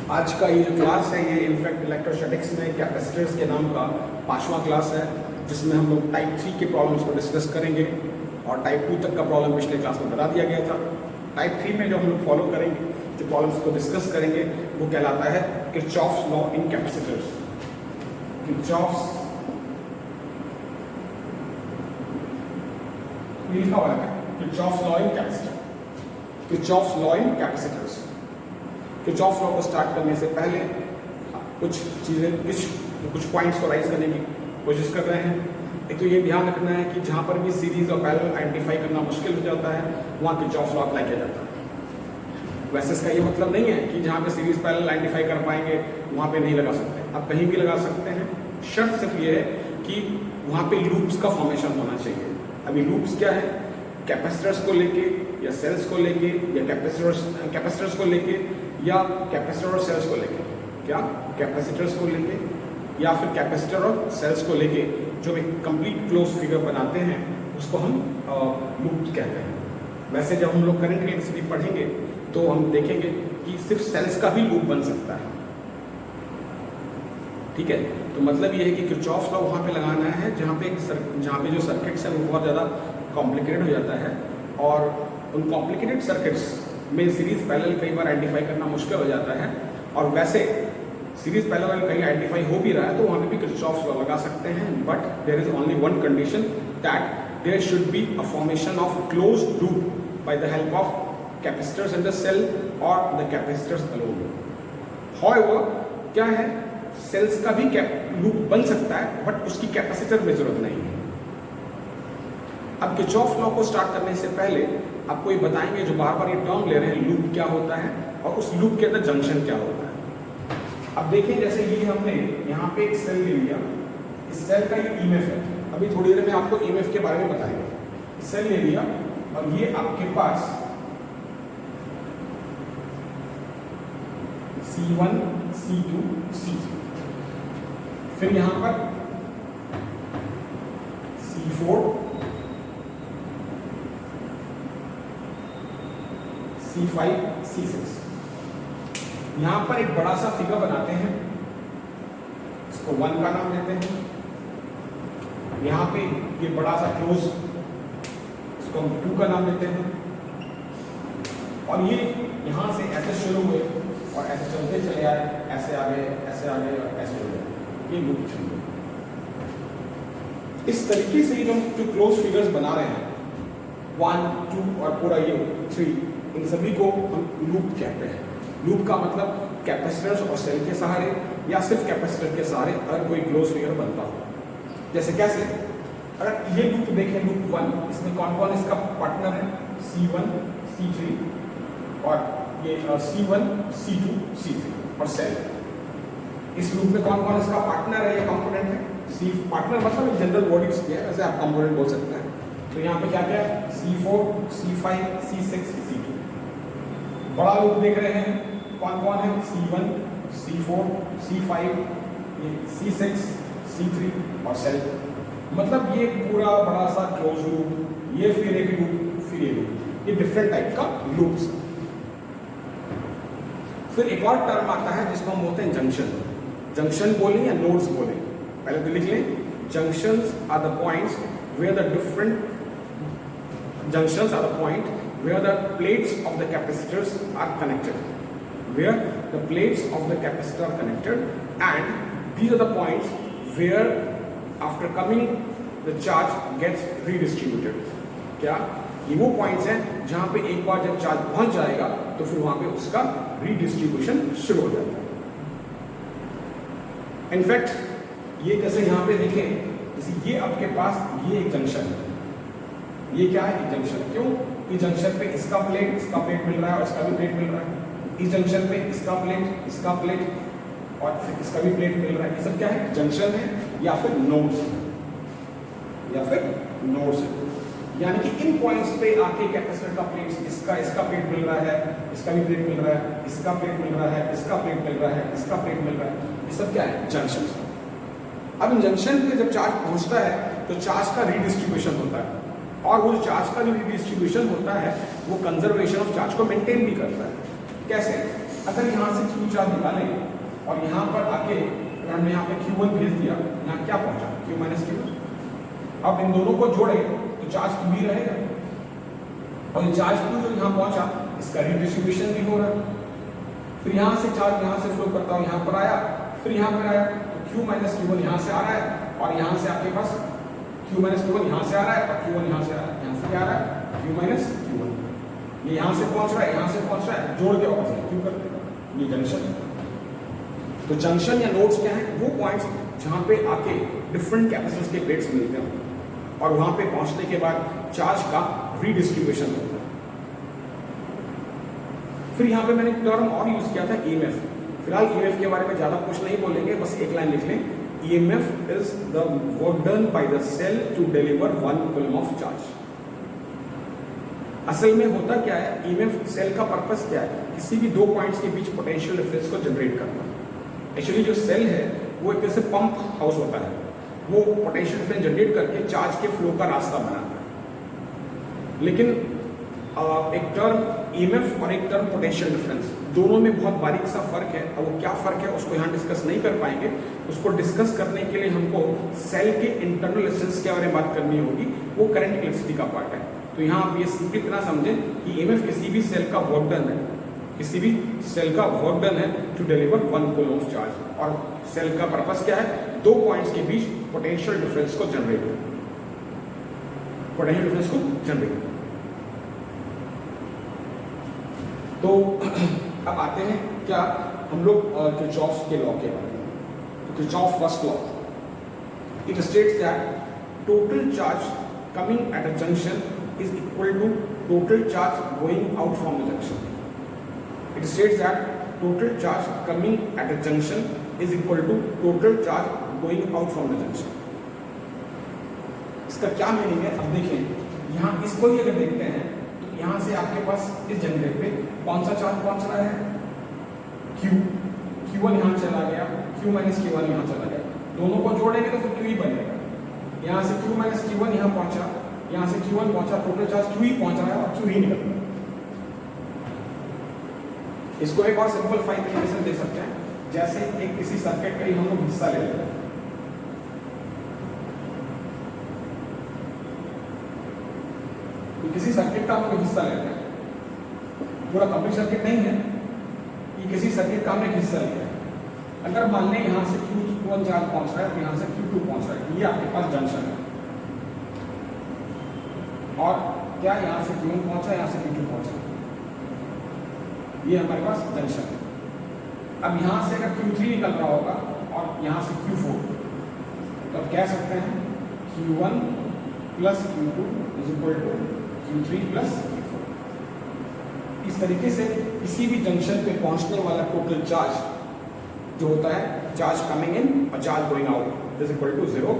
आज का ये जो क्लास है ये इनफैक्ट इलेक्ट्रोस्टैटिक्स में कैपेसिटर्स के नाम का 5वां क्लास है, जिसमें हम लोग टाइप 3 के प्रॉब्लम्स को डिस्कस करेंगे और टाइप 2 तक का प्रॉब्लम पिछले क्लास में बता दिया गया था। टाइप 3 में जो हम लोग फॉलो करेंगे, जो प्रॉब्लम्स को डिस्कस करेंगे, वो कहलाता है Kirchhoff's law in capacitors. Kirchhoff's लिखा हुआ है Kirchhoff's law in capacitor, Kirchhoff's law in capacitors. Kirchhoff's law को स्टार्ट करने से पहले कुछ चीज़ें, कुछ पॉइंट्स को राइज करने की कोशिश कर रहे हैं। एक तो ये ध्यान रखना है कि जहाँ पर भी सीरीज और पैरेलल आइडेंटिफाई करना मुश्किल हो जाता है, वहाँ किरचॉफ्स लॉ अप्लाई किया जाता है। वैसे इसका ये मतलब नहीं है कि जहाँ पे सीरीज पैरेलल आइडेंटिफाई कर पाएंगे वहाँ पे नहीं लगा सकते, आप कहीं भी लगा सकते हैं। शर्त सिर्फ ये है कि वहाँ पे लूप्स का फॉर्मेशन होना चाहिए। अभी लूप्स क्या है? कैपेसिटर्स को लेके या सेल्स को लेके या कैपेसिटर्स को लेके या कैपेसिटर और सेल्स को लेके, क्या कैपेसिटर्स को लेके या फिर कैपेसिटर और सेल्स को लेके जो एक कंप्लीट क्लोज फिगर बनाते हैं उसको हम लूप कहते हैं। वैसे जब हम लोग करंट इलेक्ट्रिसिटी पढ़ेंगे तो हम देखेंगे कि सिर्फ सेल्स का भी लूप बन सकता है। ठीक है, तो मतलब ये है कि किरचॉफ्स लॉ वहाँ पे लगाना है जहाँ पे जो सर्किट्स है वो बहुत ज़्यादा कॉम्प्लिकेटेड हो जाता है, और उन कॉम्प्लिकेटेड सर्किट्स में सीरीज पैरेलल कई बार आइडेंटिफाई करना मुश्किल हो जाता है। और वैसे सीरीज पैरेलल कहीं आइडेंटिफाई हो भी रहा है तो वहाँ पे भी किरचॉफ्स लॉ लगा सकते हैं, but there is only one condition, that there should be a formation of closed loop by the help of capacitors in the cell और द कैपेसिटर्स अलोन। हाउएवर क्या है, सेल्स का भी लूप बन सकता है बट उसकी कैपेसिटर में जरूरत नहीं है। अब किरचॉफ्स लॉ को स्टार्ट करने से पहले आपको ये बताएंगे, जो बार बार ये टर्म ले रहे हैं, लूप क्या होता है और उस लूप के अंदर जंक्शन क्या होता है। अब देखिए, जैसे ये हमने यहाँ पे एक सेल ले लिया, इस सेल का ये ईएमएफ है। अभी थोड़ी देर में आपको ईएमएफ के बारे में बताएंगे। सेल ले लिया और ये आपके पास C1, C2, C3, फिर यहाँ पर C4, C5, C6। यहाँ पर एक बड़ा सा फिगर बनाते हैं, इसको 1 का नाम देते हैं। यहाँ पे ये बड़ा सा क्लोज, इसको हम 2 का नाम देते हैं। और ये यहाँ से ऐसे शुरू हुए और ऐसे चलते चले आए, ऐसे आगे, ऐसे आगे और ऐसे हो गए, ये लूप चल गए। इस तरीके से जो क्लोज फिगर्स बना रहे हैं, 1, 2 और पूरा ये 3, इन सभी को हम लूप कहते हैं। लूप का मतलब कैपेसिटर्स और सेल के सहारे या सिर्फ कैपेसिटर के सहारे अगर कोई क्लोज फिगर बनता हो। जैसे कैसे, अगर ये लूप देखें, लूप 1, इसमें कौन कौन इसका पार्टनर है? C1, C3 और ये C1, C2, C3 और सेल। इस लूप में कौन कौन इसका पार्टनर है या कंपोनेंट है? पार्टनर मतलब एक जनरल वर्ड यूज किया है, वैसे आप कंपोनेंट बोल सकते हैं। तो यहाँ पे क्या क्या है? C4, C5, C6, C2। बड़ा लूप देख रहे हैं, कौन कौन है? C1, C4, C5, C6, C3 और सेल। मतलब ये पूरा बड़ा सा क्लोज लूप, ये फिर एक लूप, फिर ये लूप, ये डिफरेंट टाइप का लूप्स। फिर एक और टर्म आता है जिसको हम बोलते हैं जंक्शन। जंक्शन बोलें या नोड्स बोलें, पहले तो लिख लें। Junctions are the points where the different junctions are the point where the plates of the capacitors are connected, where the plates of the capacitor are connected, and these are the points where after coming the charge gets redistributed. क्या ये वो points हैं जहाँ पे एक बार जब charge पहुँच जाएगा तो फिर वहाँ पे उसका redistribution शुरू हो जाता है। इनफैक्ट ये जैसे यहाँ पे देखें, जैसे ये आपके पास ये एक जंक्शन है, ये क्या है? जंक्शन। क्यों? इस जंक्शन पे इसका प्लेट मिल रहा है और इसका भी प्लेट मिल रहा है। इस जंक्शन पे इसका प्लेट और फिर इसका भी प्लेट मिल रहा है। ये सब क्या है? जंक्शन है या फिर नोड्स है। यानी कि इन पॉइंट्स पे आके कैपेसिटर का प्लेट, इसका प्लेट मिल रहा है, इसका भी प्लेट मिल रहा है, इसका प्लेट मिल रहा है, इसका प्लेट मिल रहा है, इसका प्लेट मिल रहा है। ये सब क्या है? जंक्शन। अब इन जंक्शन पे जब चार्ज पहुंचता है तो चार्ज का रीडिस्ट्रीब्यूशन होता है, और वो चार्ज का जो डिस्ट्रीब्यूशन होता है वो कंजर्वेशन ऑफ चार्ज को मेंटेन भी करता है। कैसे? अगर यहाँ से Q चार्ज निकालें और यहाँ पर आके अगर हमने यहाँ पे Q1 भेज दिया, यहाँ क्या पहुंचा Q माइनस Q1। अब इन दोनों को जोड़े तो चार्ज Q ही रहेगा, और ये चार्ज Q जो यहाँ पहुंचा इसका रिडिस्ट्रीब्यूशन भी हो रहा है। फिर यहाँ से चार्ज यहाँ से फ्लो करता हूँ, यहाँ पर आया, फिर यहाँ पर आया, तो Q माइनस Q1 यहाँ से आ रहा है, और यहाँ से आपके पास Q माइनस Q1 यहाँ से आ रहा है, और Q1 यहाँ से आ रहा है, यहाँ से क्या आ रहा है Q माइनस Q1। ये यहाँ से पहुँच रहा है, यहाँ से पहुँच रहा है, जोड़ के वापस Q करते हैं, ये जंक्शन है। तो जंक्शन या नोड्स क्या है? वो पॉइंट्स जहाँ पे आके डिफरेंट कैपेसिटेंस के प्लेट्स मिलते हैं और वहाँ पे पहुँचने के बाद चार्ज का रीडिस्ट्रीब्यूशन होता है। फिर यहाँ पे मैंने एक टर्म और यूज किया था EMF। फिलहाल EMF के बारे में ज़्यादा कुछ नहीं बोलेंगे, बस एक लाइन लिख लें, EMF is the work done by the cell to deliver 1 coulomb of charge. असल में होता क्या है, EMF सेल का पर्पस क्या है? किसी भी दो पॉइंट्स के बीच पोटेंशियल डिफरेंस को जनरेट करना। एक्चुअली जो सेल है वो एक तरह से पंप हाउस होता है, वो पोटेंशियल डिफरेंस जनरेट करके चार्ज के फ्लो का रास्ता बनाता है। लेकिन एक टर्म EMF और एक टर्म पोटेंशियल डिफरेंस, दोनों में बहुत बारीक सा फर्क है। अब वो क्या फर्क है उसको यहाँ डिस्कस नहीं कर पाएंगे। उसको डिस्कस करने के लिए हमको सेल के इंटरनल रेजिस्टेंस के बारे में बात करनी होगी, वो करंट इलेक्ट्रिसिटी का पार्ट है। तो यहाँ आप ये सिंपली इतना समझें कि EMF किसी भी सेल का वर्क डन है, किसी भी सेल का वर्क डन है to deliver 1 coulomb of charge. और सेल का पर्पस क्या है? दो पॉइंट्स के बीच पोटेंशियल डिफरेंस को जनरेट करना, पोटेंशियल डिफरेंस को जनरेट करना। तो अब आते हैं क्या हम लोग किरचॉफ के लॉ के बारे में। तो Kirchhoff first law, it states that total charge coming at a junction is equal to total charge going out from the junction. It states that total charge coming at a junction is equal to total charge going out from the junction. इसका क्या meaning है? अब देखें, यहाँ इसको ही अगर देखते हैं तो यहाँ से आपके पास इस जनरेट पे कौन सा चार्ज पहुँच रहा है? Q1 यहाँ चला गया, Q माइनस Q1 यहाँ चला गया, दोनों को जोड़ेंगे तो फिर Q ही बनेगा। यहाँ से Q माइनस Q1 यहाँ पहुँचा, यहाँ से Q1 पहुंचा, टोटल चार्ज Q ही पहुंच रहा है और Q ही निकल रहा है। इसको एक और सिंपलीफाई तरीके से देख सकते हैं, जैसे एक किसी सर्किट का ही हम लोग हिस्सा ले लेते हैं। किसी सर्किट का हम लोग हिस्सा लेते हैं, पूरा कंप्लीट सर्किट नहीं है, ये किसी सर्किट का हमने हिस्सा लिया है। अगर मान लें यहाँ से Q1 चार्ज पहुंच रहा है और यहाँ से Q2 पहुंच रहा है, ये आपके पास जंक्शन है। और क्या यहाँ से Q1 पहुंचा, यहाँ से Q2 पहुंचा, ये हमारे पास जंक्शन है। अब यहाँ से अगर Q3 निकल रहा होगा और यहाँ से Q4, तो अब कह सकते हैं Q1 plus Q2 is equal to Q3 plus Q4। इस तरीके से किसी भी जंक्शन पे पहुंचने वाला टोटल चार्ज जो होता है, चार्ज कमिंग इन और charge going out is equal to 0।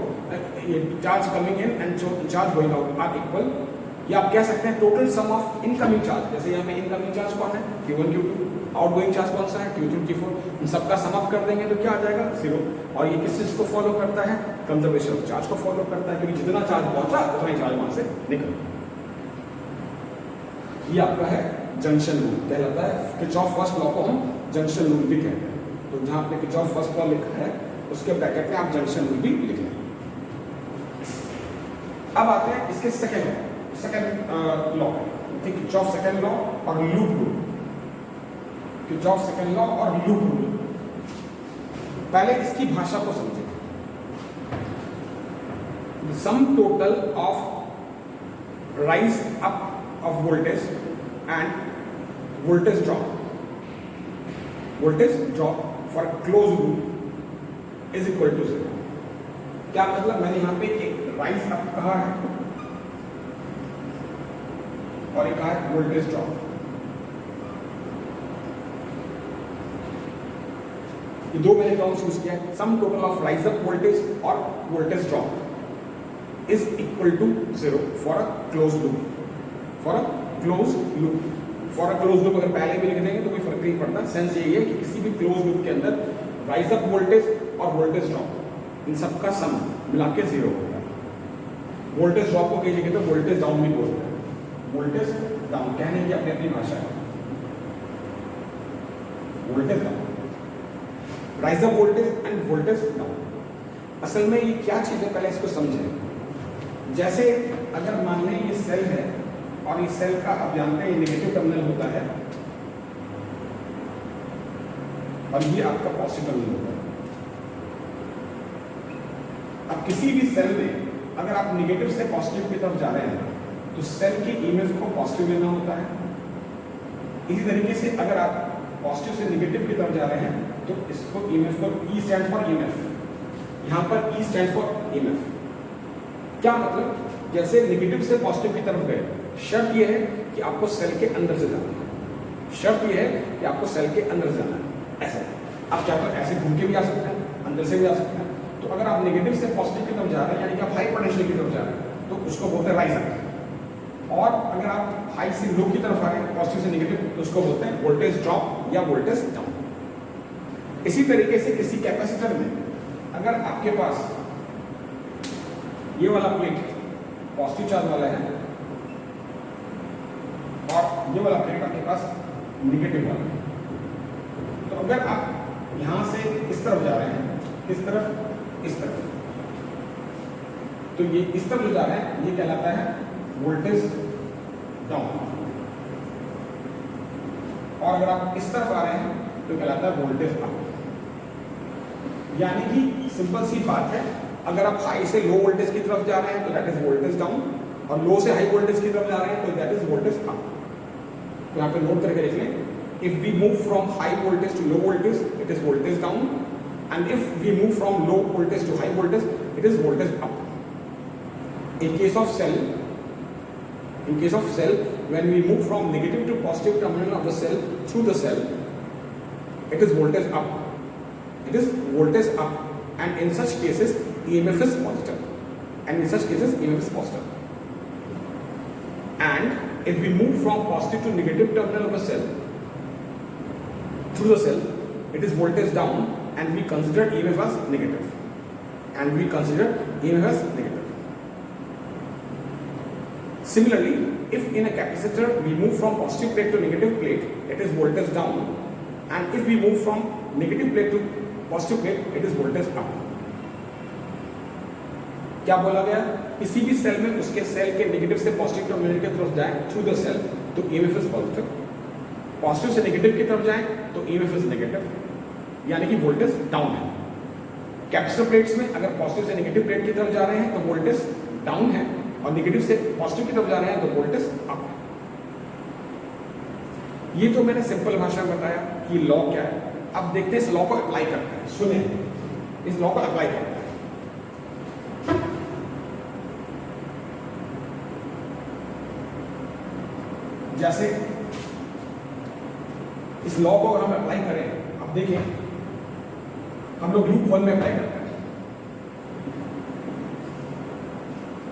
ये charge coming in and charge going out are equal, या आप कह सकते हैं total sum of incoming charge. जैसे यहाँ पे इनकमिंग चार्ज कौन है? Q1 Q2। आउटगोइंग चार्ज कौन सा है? Q3 Q4। इन सबका सम अप कर देंगे तो क्या आ जाएगा? 0। और ये किस चीज को फॉलो करता है? कंजर्वेशन ऑफ चार्ज को फॉलो करता है, क्योंकि जितना चार्ज पहुंचा उतना ही चार्ज वहां से निकल। ये आपका है जंक्शन रूल, कहलाता है किरचॉफ फर्स्ट लॉ को हम जंक्शन रूल भी कहते हैं। तो जहां आपने किरचॉफ फर्स्ट लॉ लिखा है उसके ब्रैकेट में आप जंक्शन रूल भी लिख लें। अब आते हैं इसके second law, Kirchhoff second law और loop rule. Kirchhoff second law और लूप रूल, पहले इसकी भाषा को समझें। Sum total of rise up of voltage and voltage drop for close loop is equal to 0। क्या मतलब? मैंने यहां पे एक राइज अप कहा है और एक है वोल्टेज ड्रॉप। ये दो मैंने टर्म्स यूज किया है, sum total of rise up voltage और voltage drop is equal to 0 for a close loop. For a close loop अगर पहले भी लिख देंगे तो कोई फर्क नहीं पड़ता। सेंस यही है कि किसी भी क्लोज लूप के अंदर राइज अप वोल्टेज और वोल्टेज ड्रॉप इन सबका सम मिला के 0 होगा। वोल्टेज ड्रॉप को कई जगह तो वोल्टेज डाउन भी बोलते हैं। वोल्टेज डाउन कहने की अपनी अपनी भाषा है। Voltage down, rise the voltage and voltage down. असल में ये क्या चीज़ है पहले इसको समझें। जैसे अगर मान लें ये सेल है और इस सेल का आप जानते हैं नेगेटिव टर्मिनल होता है और ये आपका पॉजिटिव टर्मिनल होता है। अब किसी भी सेल में अगर आप नेगेटिव से पॉजिटिव की तरफ जा रहे हैं तो सेल के ईएमएफ को पॉजिटिव लेना होता है। इसी तरीके से अगर आप पॉजिटिव से नेगेटिव की तरफ जा रहे हैं तो इसको ईएमएफ को ई स्टैंड फॉर ईएमएफ, यहाँ पर ई स्टैंड फॉर ईएमएफ। क्या मतलब, जैसे नेगेटिव से पॉजिटिव की तरफ गए, शर्त यह है कि आपको सेल के अंदर से जाना है, शर्त यह है कि आपको सेल के अंदर से जाना है। ऐसा आप चाहे तो ऐसे घूम के भी आ सकते हैं, अंदर से भी आ सकते हैं। तो अगर आप नेगेटिव से पॉजिटिव की तरफ जा रहे हैं यानी कि आप हाई पोटेंशियल की तरफ जा रहे हैं तो उसको बोलते हैं राइजर। और अगर आप हाई से लो की तरफ आ रहे हैं, पॉजिटिव से नेगेटिव, तो उसको बोलते हैं वोल्टेज ड्रॉप या वोल्टेज डाउन। इसी तरीके से किसी कैपेसिटर में अगर आपके पास ये वाला प्लेट पॉजिटिव चार्ज वाला है और ये वाला प्लेट आपके पास नेगेटिव वाला है, तो अगर आप यहां से इस तरफ जा रहे हैं, इस तरफ, इस तरफ, तो ये इस तरफ जो जा रहे हैं ये कहलाता है वोल्टेज डाउन, और अगर आप इस तरफ आ रहे हैं तो कहलाता है वोल्टेज अप। यानी कि सिंपल सी बात है, अगर आप हाई से लो वोल्टेज की तरफ जा रहे हैं तो दैट इज वोल्टेज डाउन, और लो से हाई वोल्टेज की तरफ जा रहे हैं तो दैट इज वोल्टेज अप। तो यहाँ पे नोट करके लिख लें, if we move from high voltage to low voltage it is voltage down, and if we move from low voltage to high voltage it is voltage up. In case of cell when we move from negative to positive terminal of the cell through the cell it is voltage up, it is voltage up, and in such cases EMF is positive, and in such cases EMF is positive. And if we move from positive to negative terminal of the cell through the cell it is voltage down, and we consider EMF as negative, Similarly, if in a capacitor we move from positive plate to negative plate, it is voltage down, and if we move from negative plate to positive plate, it is voltage up. क्या बोला गया? किसी भी cell में उसके cell के negative से positive terminal की तरफ जाए थ्रू द सेल तो EMF इज पॉजिटिव, पॉजिटिव से नेगेटिव की तरफ जाए तो EMF इज नेगेटिव, यानी कि वोल्टेज डाउन है। कैपेसिटर प्लेट्स में अगर पॉजिटिव से नेगेटिव प्लेट की तरफ जा रहे हैं तो वोल्टेज डाउन है, और नेगेटिव से पॉजिटिव की तरफ जा रहे हैं तो वोल्टेज अप है। ये तो मैंने सिंपल भाषा में बताया कि लॉ क्या है। अब देखते हैं इस लॉ को अप्लाई करते हैं। सुने, इस लॉ को अप्लाई करते हैं। जैसे इस लॉ को अगर हम अप्लाई करें, अब देखिए हम लोग लूप 1 में अप्लाई करते हैं।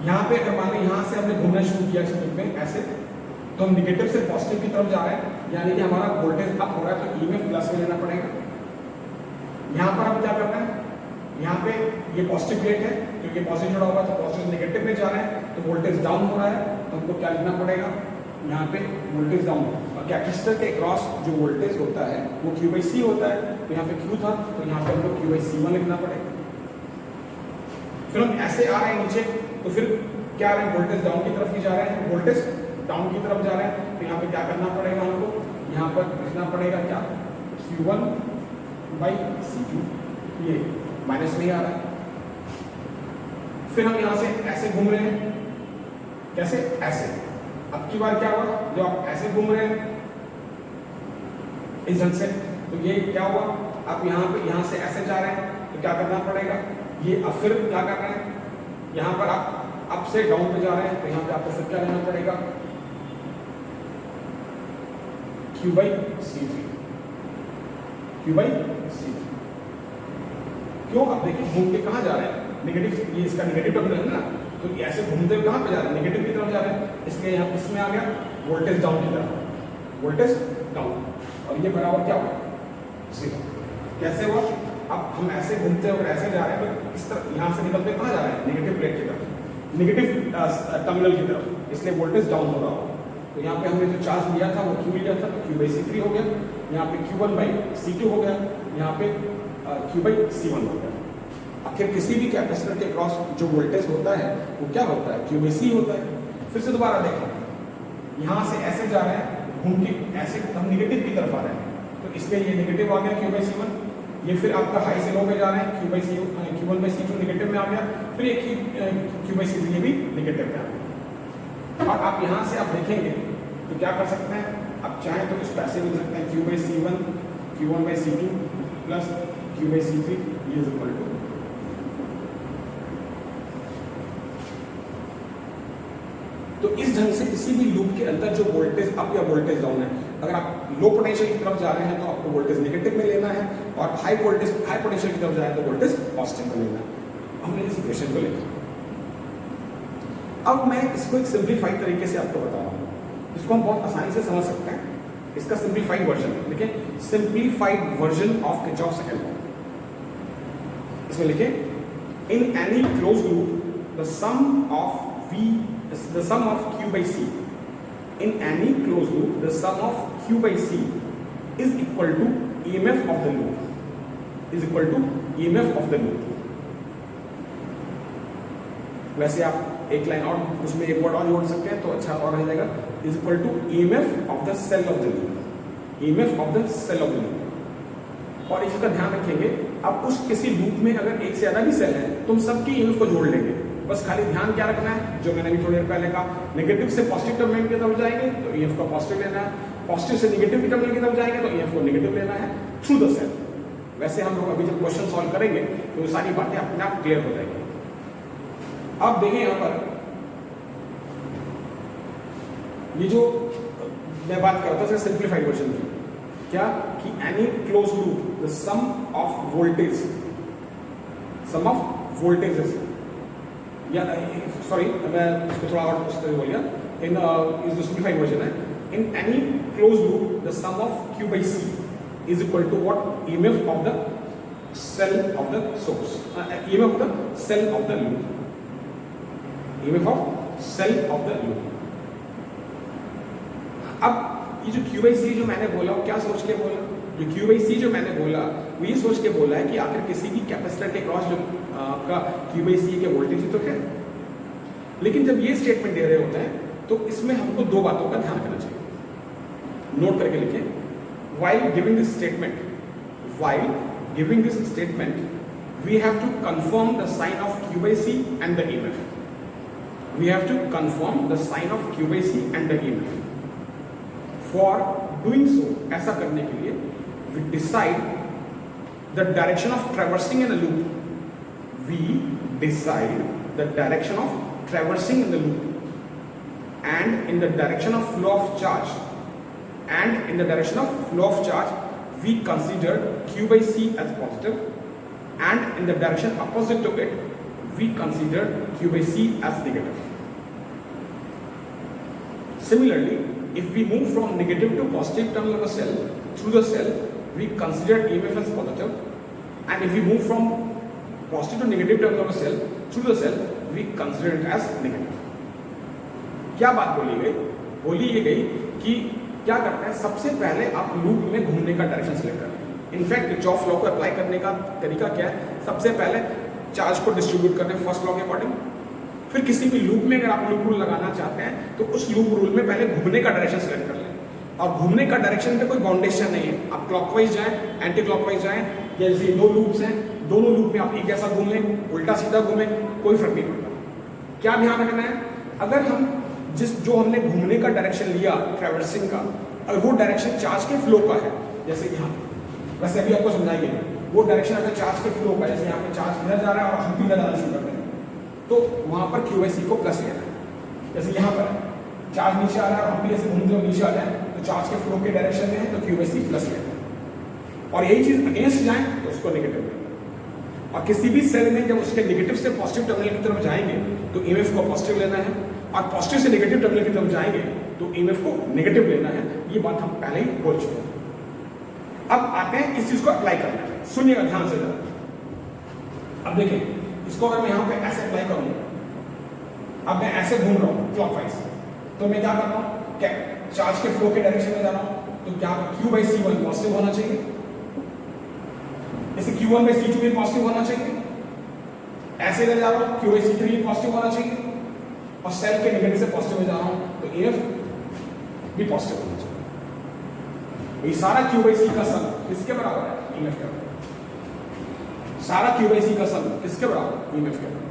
यहाँ पे अगर मान लो यहाँ से हमने घूमना शुरू किया इस लूप में ऐसे, तो हम नेगेटिव से पॉजिटिव की तरफ जा रहे हैं, यानी कि हमारा वोल्टेज अप हो रहा है, तो EMF प्लस में लेना पड़ेगा। यहाँ पर हम क्या करना है, यहाँ पे ये पॉजिटिव प्लेट है क्योंकि पॉजिटिव जुड़ा हुआ है, तो पॉजिटिव नेगेटिव में जा रहे हैं तो वोल्टेज डाउन हो रहा है, तो हमको क्या लिखना पड़ेगा, यहाँ पे वोल्टेज डाउन। और कैपेसिटर के क्रॉस जो वोल्टेज होता है वो Q/C होता है, तो यहाँ पे Q था तो यहाँ पे हमको Q/C1 लिखना पड़ेगा। फिर हम ऐसे आ रहे हैं नीचे, तो फिर क्या आ रहे हैं, वोल्टेज डाउन की तरफ ही जा रहे हैं, वोल्टेज डाउन की तरफ जा रहे हैं, तो यहाँ पे क्या करना पड़ेगा हमको, यहाँ पर लिखना पड़ेगा क्या, Q1/C2, ये माइनस में आ रहा है। फिर हम यहाँ से ऐसे घूम रहे हैं, कैसे, ऐसे। अब की बार क्या हुआ, जब आप ऐसे घूम रहे हैं इस ढंग से, तो ये क्या हुआ, आप यहाँ पे यहाँ से ऐसे जा रहे हैं तो क्या करना पड़ेगा, ये अब फिर क्या कर रहे हैं, यहाँ पर आप अप से डाउन पे जा रहे हैं, तो यहाँ पे आपको फिर क्या लेना पड़ेगा, Q/C3, Q/C3। क्यों, अब देखिए घूम के कहाँ जा रहे हैं, नेगेटिव, ये इसका नेगेटिव टर्मिनल है ना, तो ऐसे घूमते हुए कहाँ पे जा रहे हैं, नेगेटिव की तरफ जा रहे हैं, इसलिए यहाँ इसमें आ गया वोल्टेज डाउन की तरफ, वोल्टेज डाउन, और ये बराबर क्या हुआ, 0। कैसे हुआ, अब हम ऐसे घूमते हुए ऐसे जा रहे हैं, तो इस तरफ यहाँ से निकलते कहाँ जा रहे हैं, नेगेटिव प्लेट की तरफ, नेगेटिव टर्मिनल की तरफ, इसलिए वोल्टेज डाउन हो रहा होगा। तो यहाँ पे हमने जो चार्ज लिया था वो Q लिया था, तो Q by C3 हो गया, यहाँ पे Q1 by C2 हो गया, यहाँ पे Q by C1 हो गया। आखिर किसी भी कैपेसिटर के क्रॉस जो वोल्टेज होता है वो क्या होता है, Q by C होता है। फिर से दोबारा देखें, यहाँ से ऐसे जा रहे हैं, घूम के ऐसे हम निगेटिव की तरफ आ रहे हैं, तो इसलिए ये निगेटिव आ गया Q by C1। ये फिर आपका हाई से लो में जा रहे हैं, Q1 by C2 निगेटिव में आ गया, फिर एक Q by C3 भी निगेटिव में आ गया। और आप यहाँ से आप देखेंगे तो क्या कर सकते हैं, आप चाहें तो इस पैसे लिख सकते हैं Q by C1 Q1 by C2 plus Q by C3 is equal to, तो इस ढंग से किसी भी लूप के अंदर जो वोल्टेज अप या वोल्टेज डाउन है, अगर आप लो पोटेंशियल की तरफ जा रहे हैं तो आपको वोल्टेज नेगेटिव में लेना है, और हाई पोटेंशियल की तरफ जाए तो वोल्टेज पॉजिटिव में लेना है। हमने इस इक्वेशन को लिखा। अब मैं इसको एक सिंप्लीफाइड तरीके से आपको बता रहा हूँ, इसको हम बहुत आसानी से समझ सकते हैं। इसका सिंप्लीफाइड वर्जन लिखें, simplified version of Kirchhoff second law. इसमें लिखें, इन any close loop the sum of Q by C, in any closed loop the sum of Q by C is equal to EMF of the loop, वैसे आप एक line और उसमें एक word और जोड़ सकते हैं तो अच्छा और रह जाएगा, is equal to EMF of the cell of the loop। और इसका ध्यान रखेंगे, अब उस किसी लूप में अगर एक से ज्यादा भी सेल है तो हम सबकी EMF को जोड़ लेंगे। बस खाली ध्यान क्या रखना है, जो मैंने भी थोड़ी देर पहले कहा, नेगेटिव से पॉजिटिव टर्मिनल की तरफ जाएंगे तो EF को पॉजिटिव लेना है, पॉजिटिव से नेगेटिव की टर्मिनल की तरफ जाएंगे तो EF को नेगेटिव लेना है थ्रू द सेल। वैसे हम लोग अभी जब क्वेश्चन सॉल्व करेंगे तो ये सारी बातें अपने आप क्लियर हो जाएंगी। अब देखें यहाँ पर, ये जो मैं बात कर रहा था सिंप्लीफाइड वर्जन की, क्या कि any close loop the sum of voltages, या सॉरी मैं इसको थोड़ा और उस तरह बोल गया, in is the simplified version है, in any close loop the sum of Q by C is equal to what, EMF of the cell of the source, EMF of the cell of the loop, EMF of cell of the loop. अब ये जो Q by C जो मैंने बोला वो क्या सोच के बोला, जो Q by C जो मैंने बोला वो ये सोच के बोला है कि आखिर किसी भी कैपेसिटर के क्रॉस जो आपका Q by C के वोल्टेज ही तो है। लेकिन जब ये स्टेटमेंट दे रहे होते हैं तो इसमें हमको दो बातों का ध्यान रखना चाहिए, नोट करके लिखें, while giving this statement we have to confirm the sign of Q by C and the EMF, we have to confirm the sign of Q by C and the EMF। For doing so, ऐसा करने के लिए we decide the direction of traversing in a loop, and in the direction of flow of charge we consider Q by C as positive, and in the direction opposite to it we consider Q by C as negative। Similarly, if we move from negative to positive terminal of a cell through the cell, we consider EMF as positive, and if we move from positive to negative terminal of a cell through the cell, we consider it as negative। क्या बात बोली गई? बोली ये गई कि क्या करते हैं, सबसे पहले आप लूप में घूमने का डायरेक्शन सेलेक्ट करते हैं। इनफैक्ट किरचॉफ लॉ को अप्लाई करने का तरीका क्या है, सबसे पहले चार्ज को डिस्ट्रीब्यूट करते हैं फर्स्ट लॉ के अकॉर्डिंग, फिर किसी भी लूप में अगर आप लूप रूल लगाना चाहते हैं तो उस लूप रूल में पहले घूमने का डायरेक्शन सेलेक्ट कर लें। और घूमने का डायरेक्शन पे कोई बाउंडेशन नहीं है, आप क्लॉकवाइज जाएं, एंटी क्लॉकवाइज जाएं, या जैसे दो लूप्स हैं, दोनों लूप में आप एक ऐसा घूम लें, उल्टा सीधा घूमें, कोई फर्क नहीं पड़ता। क्या ध्यान रखना है, अगर हम जो हमने घूमने का डायरेक्शन लिया ट्रैवर्सिंग का, अगर वो डायरेक्शन चार्ज के फ्लो का है, जैसे कि यहाँ वैसे अभी आपको समझाएंगे, वो डायरेक्शन अगर चार्ज के फ्लो का, जैसे यहाँ पे चार्ज इधर जा रहा है और हम भी इधर जाना शुरू करते हैं, तो वहाँ पर Q by C को प्लस लेना है। जैसे यहाँ पर चार्ज नीचे आ रहा है और हम भी ऐसे घूमते हुए नीचे आ जाए तो चार्ज के फ्लो के डायरेक्शन में है तो Q by C प्लस लेना है, और यही चीज अगेंस्ट जाए तो उसको नेगेटिव लेना। और किसी भी सेल में जब उसके नेगेटिव से पॉजिटिव टर्मिनल की तरफ जाएंगे तो EMF को पॉजिटिव लेना है, और पॉजिटिव से नेगेटिव टर्मिनल की तरफ जाएंगे तो EMF को नेगेटिव लेना है। ये बात हम पहले ही बोल चुके हैं। अब आते हैं इस चीज को अप्लाई करने में, सुनिएगा ध्यान से जरा। अब देखिए, इसको अगर मैं यहाँ पे ऐसे अप्लाई करूँ, अब मैं ऐसे घूम रहा हूँ क्लॉकवाइज, तो मैं क्या कर रहा हूँ, चार्ज के फ्लो के डायरेक्शन में जा रहा हूं तो यहाँ पर Q/C1 पॉजिटिव होना चाहिए, इसे Q1/C2 भी पॉजिटिव होना चाहिए, ऐसे इधर जा रहा हूं Q/C3 भी पॉजिटिव होना चाहिए और सेल के नेगेटिव से पॉजिटिव में जा रहा हूं तो EF भी पॉजिटिव होना चाहिए। ये सारा Q/C का सम किसके बराबर है? EMF के बराबर। सारा Q/C का सम किसके बराबर? EMF के बराबर।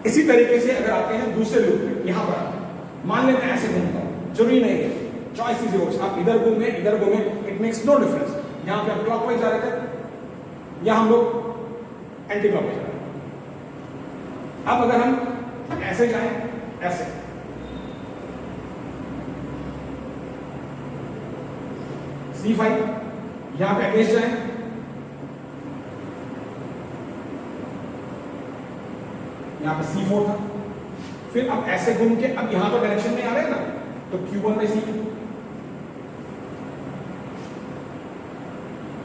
इसी तरीके से अगर आते हैं दूसरे लूप में, यहां पर मान लेते हैं ऐसे घूमता हूं, जरूरी नहीं है, चॉइस इज योर्स, आप इधर घूमे, इट मेक्स नो डिफरेंस। यहां पे आप क्लॉकवाइज जा रहे थे या हम लोग एंटी क्लॉकवाइज जा रहे हैं। अब अगर हम ऐसे जाएं, ऐसे C5, यहां पे अगेंस्ट जाएं, यहां पे C4 था, फिर अब ऐसे घूम के अब यहां तो डायरेक्शन में आ रहे हैं ना, तो Q1/C2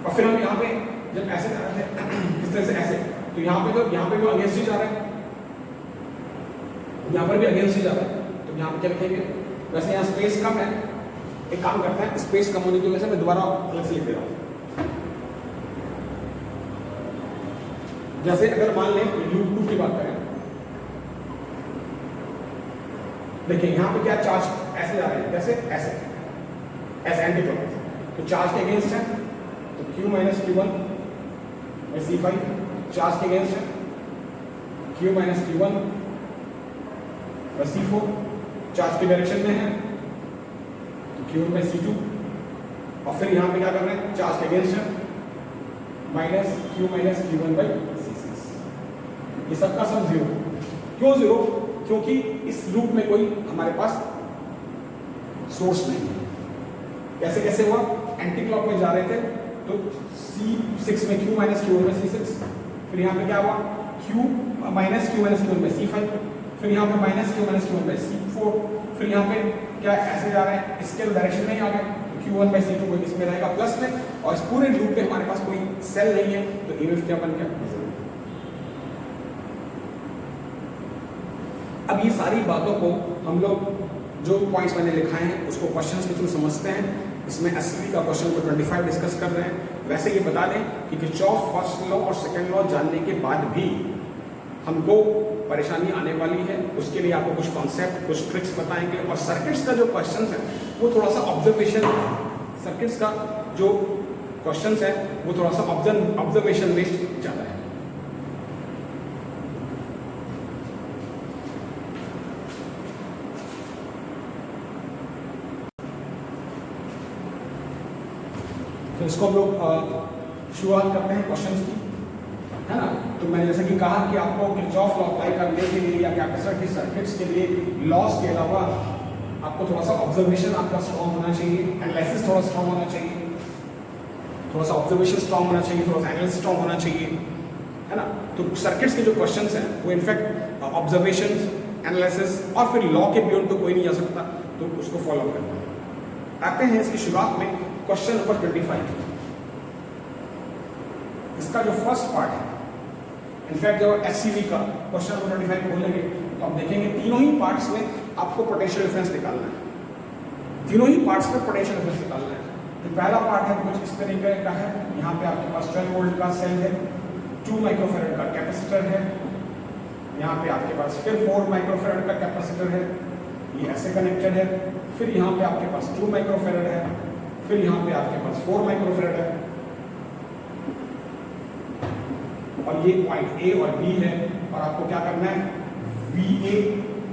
और फिर हम यहां पे जब ऐसे जा रहे थे इस तरह से ऐसे, तो यहां पे भी अगेंस्ट ही जा रहा है, यहां पर भी अगेंस्ट ही जा रहा है, तो यहां पे क्या लिखेंगे? वैसे यहां स्पेस कम है, एक काम करते हैं, स्पेस कम होने की वजह से मैं दोबारा अलग से लिख दे रहा हूं। जैसे अगर मान लें लूप 2 की बात करें, देखिए यहां पे क्या चार्ज ऐसे जा रहे हैं, जैसे ऐसे एंटी क्लॉकवाइज, तो चार्ज के अगेंस्ट है तो Q-Q1/C5 चार्ज के अगेंस्ट है, Q-Q1/C4 चार्ज के डायरेक्शन में है तो Q1/C2 और फिर यहां पे क्या कर रहे हैं, चार्ज के अगेंस्ट है Q-Q1/C6। ये सबका सम 0। क्यों 0? क्योंकि इस लूप में कोई हमारे पास सोर्स नहीं है। कैसे कैसे हुआ? एंटी क्लॉकवाइज जा रहे थे तो C6 में Q-Q1/C6, फिर यहाँ पे क्या हुआ Q-Q1/C5, फिर यहाँ पे Q-Q1/C4, फिर यहाँ पे क्या ऐसे जा रहे हैं, इसके डायरेक्शन में ही आ गए तो Q1/C2 को इसमें रहेगा प्लस में, और इस पूरे लूप में हमारे पास कोई सेल नहीं है तो EMF क्या बन गया? अब ये सारी बातों को हम लोग जो पॉइंट्स मैंने लिखाए हैं उसको क्वेश्चंस के थ्रू समझते हैं। इसमें एसवी का क्वेश्चन को 25 डिस्कस कर रहे हैं। वैसे ये बता दें कि किरचॉफ फर्स्ट लॉ और सेकंड लॉ जानने के बाद भी हमको परेशानी आने वाली है। उसके लिए आपको कुछ कॉन्सेप्ट, कुछ ट्रिक्स बताएंगे, और सर्किट्स का जो क्वेश्चन है वो थोड़ा सा ऑब्जर्वेशन, सर्किट्स का जो क्वेश्चन है वो थोड़ा सा ऑब्जर्वेशन बेस्ड ज़्यादा है। तो इसको हम लोग शुरुआत करते हैं क्वेश्चंस की, है ना। तो मैंने जैसे कि कहा कि आपको किरचॉफ लॉ अप्लाई करने के लिए या कैपेसिटर की सर्किट्स के लिए लॉस के अलावा आपको थोड़ा सा ऑब्जर्वेशन आपका स्ट्रॉन्ग होना चाहिए, एनालिसिस थोड़ा स्ट्रॉन्ग होना चाहिए, थोड़ा सा ऑब्जर्वेशन स्ट्रॉन्ग होना चाहिए, थोड़ा सा एनालिसिस स्ट्रॉन्ग होना चाहिए, है ना। तो सर्किट्स के जो क्वेश्चंस हैं वो इनफैक्ट ऑब्जर्वेशन, एनालिसिस और फिर लॉ के बियॉन्ड तो कोई नहीं जा सकता, तो उसको फॉलो करना है। आते हैं इसकी शुरुआत में क्वेश्चन नंबर 25। इसका जो फर्स्ट पार्ट है, इनफैक्ट जब एससीवी का क्वेश्चन नंबर 25 खोलेंगे तो आप देखेंगे तीनों ही पार्ट्स में आपको पोटेंशियल डिफरेंस निकालना है। तीनों ही पार्ट्स में पोटेंशियल डिफरेंस निकालना है। तो पहला पार्ट है कुछ इस तरीके का है, यहाँ पे आपके पास 12 वोल्ट का सेल है, 2 माइक्रोफैरड का कैपेसिटर है, यहाँ पे आपके पास फिर 4 माइक्रोफैरड का कैपेसिटर है, ये ऐसे कनेक्टेड है, फिर यहाँ पे आपके पास 2 माइक्रोफैरड है, फिर यहाँ पे आपके पास 4 माइक्रोफैरड है, और ये पॉइंट ए और बी है, और आपको क्या करना है, VA